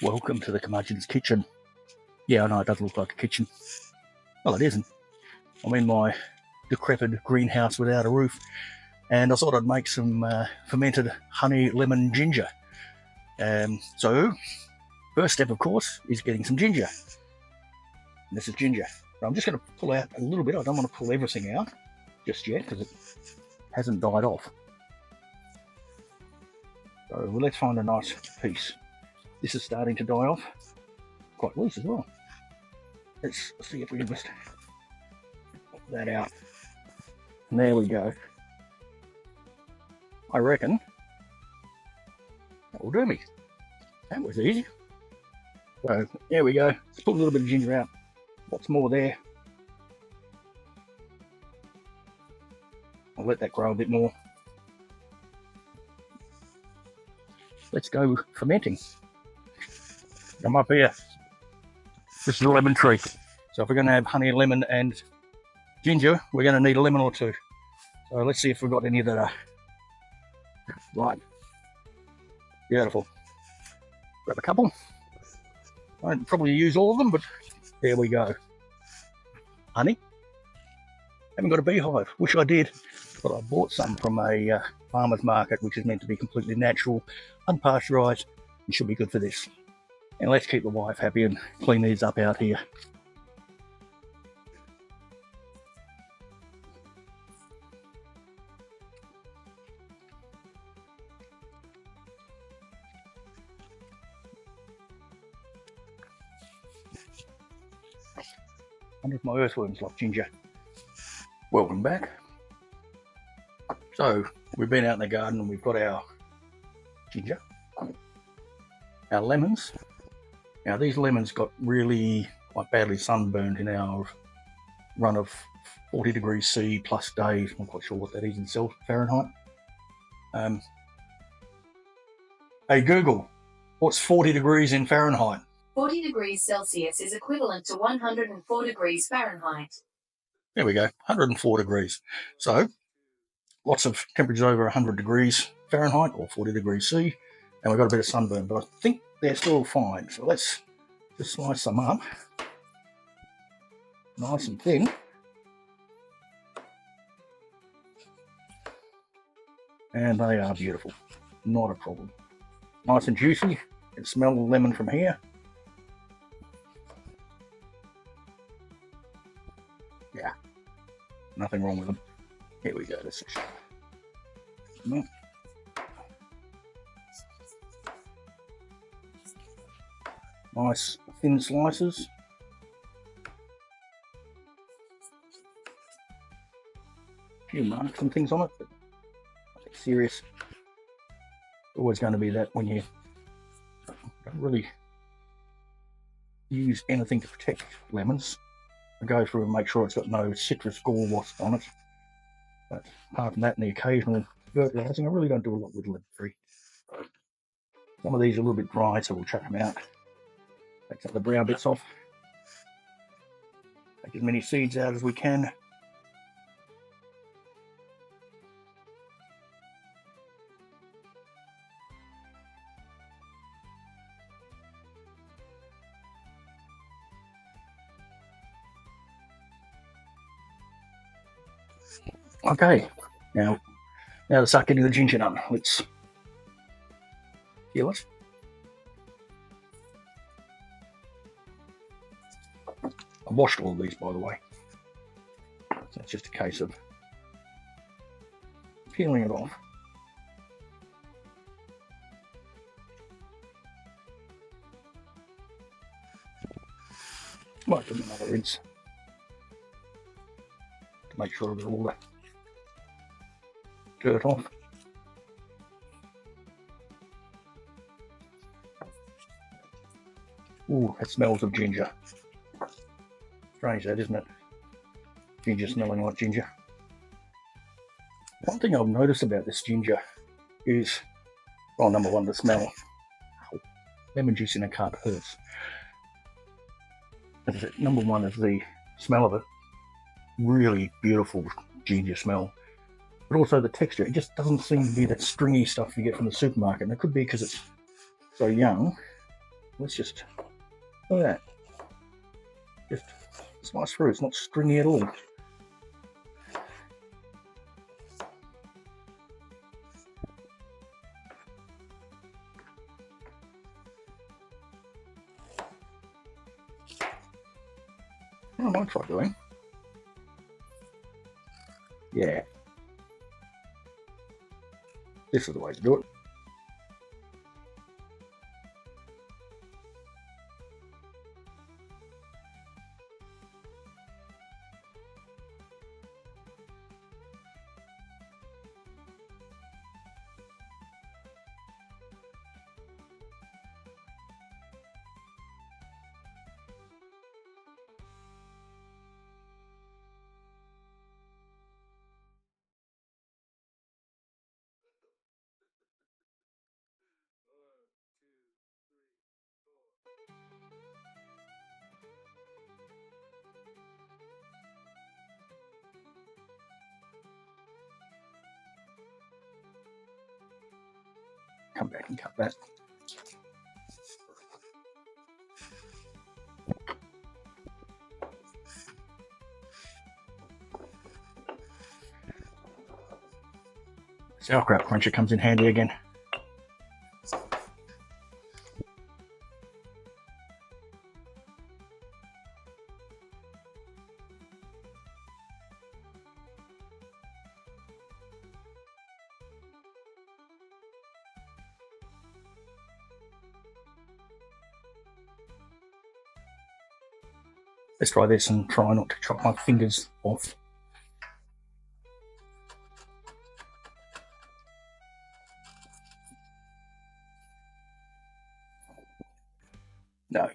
Welcome to the Curmudgeon's kitchen. Yeah, I know it does look like a kitchen. Well, it isn't. I'm in my decrepit greenhouse without a roof, and I thought I'd make some fermented honey, lemon, ginger. So, first step, of course, is getting some ginger. And this is ginger. So I'm just going to pull out a little bit. I don't want to pull everything out just yet because it hasn't died off. So let's find a nice piece. This is starting to die off, quite loose as well. Let's see if we can just pop that out. And there we go. I reckon that will do me. That was easy. So there we go. Let's put a little bit of ginger out. Lots more there. I'll let that grow a bit more. Let's go fermenting. Come up here. This is a lemon tree. So if we're going to have honey, lemon and ginger, we're going to need a lemon or two. So let's see if we've got any that are right. Beautiful. Grab a couple. I won't probably use all of them, but there we go. Honey. Haven't got a beehive. Wish I did. But I bought some from a farmer's market, which is meant to be completely natural, unpasteurised, and should be good for this. And let's keep the wife happy and clean these up out here. I wonder if my earthworms like ginger. Welcome back. So we've been out in the garden and we've got our ginger, our lemons. Now these lemons got really quite badly sunburned in our run of 40 degrees C plus days. I'm not quite sure what that is in Fahrenheit. Hey Google, what's 40 degrees in Fahrenheit? 40 degrees Celsius is equivalent to 104 degrees Fahrenheit. There we go, 104 degrees. So lots of temperatures over 100 degrees Fahrenheit or 40 degrees C, and we've got a bit of sunburn, but I think they're still fine. So let's just slice them up nice and thin. And they are beautiful, not a problem. Nice and juicy. You can smell the lemon from here. Yeah, nothing wrong with them. Here we go. Let's just nice thin slices. A few marks and things on it, but nothing serious. Always going to be that when you don't really use anything to protect lemons. I go through and make sure it's got no citrus gall wasp on it. But apart from that and the occasional fertilising, I really don't do a lot with lemon tree. Some of these are a little bit dry, so we'll chuck them out. Take some of the brown bits off. Take as many seeds out as we can. Okay, now to start getting the ginger done. Let's peel it. I washed all of these, by the way. So it's just a case of peeling it off. Might give them another rinse to make sure that all the dirt off. Ooh, that smells of ginger. Strange that, isn't it? Ginger smelling like ginger. One thing I've noticed about this ginger is, well, number one, the smell. Lemon juice in a cup hurts. As I said, number one is the smell of it. Really beautiful ginger smell. But also the texture. It just doesn't seem to be that stringy stuff you get from the supermarket. And it could be because it's so young let's just, look at that. Just slice through, it's not stringy at all. What I might try doing. Yeah. This is the way to do it. Come back and cut that. Sauerkraut cruncher comes in handy again. Let's try this and try not to chop my fingers off. No.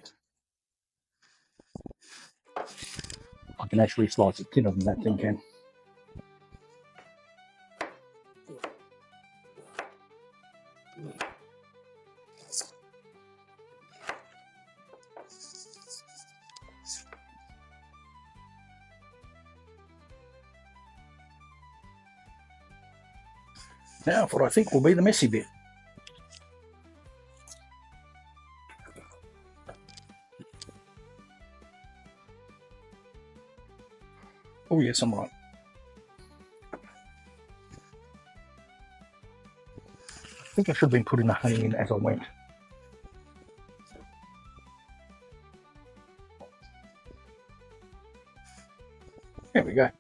I can actually slice it thinner than that thing can. Now for what I think will be the messy bit. Oh yes, I'm right. I think I should have been putting the honey in as I went. There we go.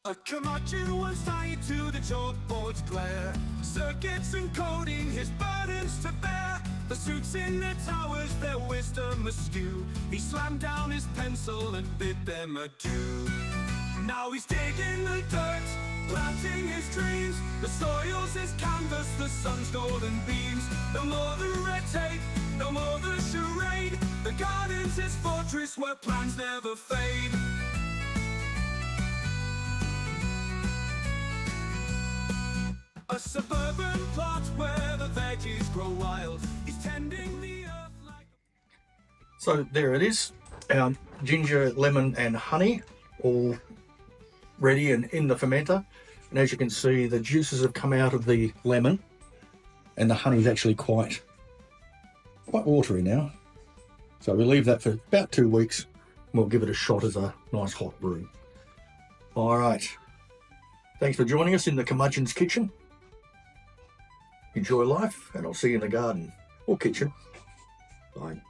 A curmudgeon was tied to the chalkboard's glare, circuits encoding his burdens to bear. The suits in their towers, their wisdom askew. He slammed down his pencil and bid them adieu. Now he's digging the dirt, planting his dreams. The soil's his canvas, the sun's golden beams. No more the red tape, no more the charade. The garden's his fortress where plans never fade. A suburban plot where the veggies grow wild. He's tending the earth like... So there it is. Our ginger, lemon and honey all ready and in the fermenter. And as you can see, the juices have come out of the lemon and the honey is actually quite watery now. So we'll leave that for about 2 weeks. We'll give it a shot as a nice hot brew. All right. Thanks for joining us in the Curmudgeon's kitchen. Enjoy life, and I'll see you in the garden or kitchen. Bye.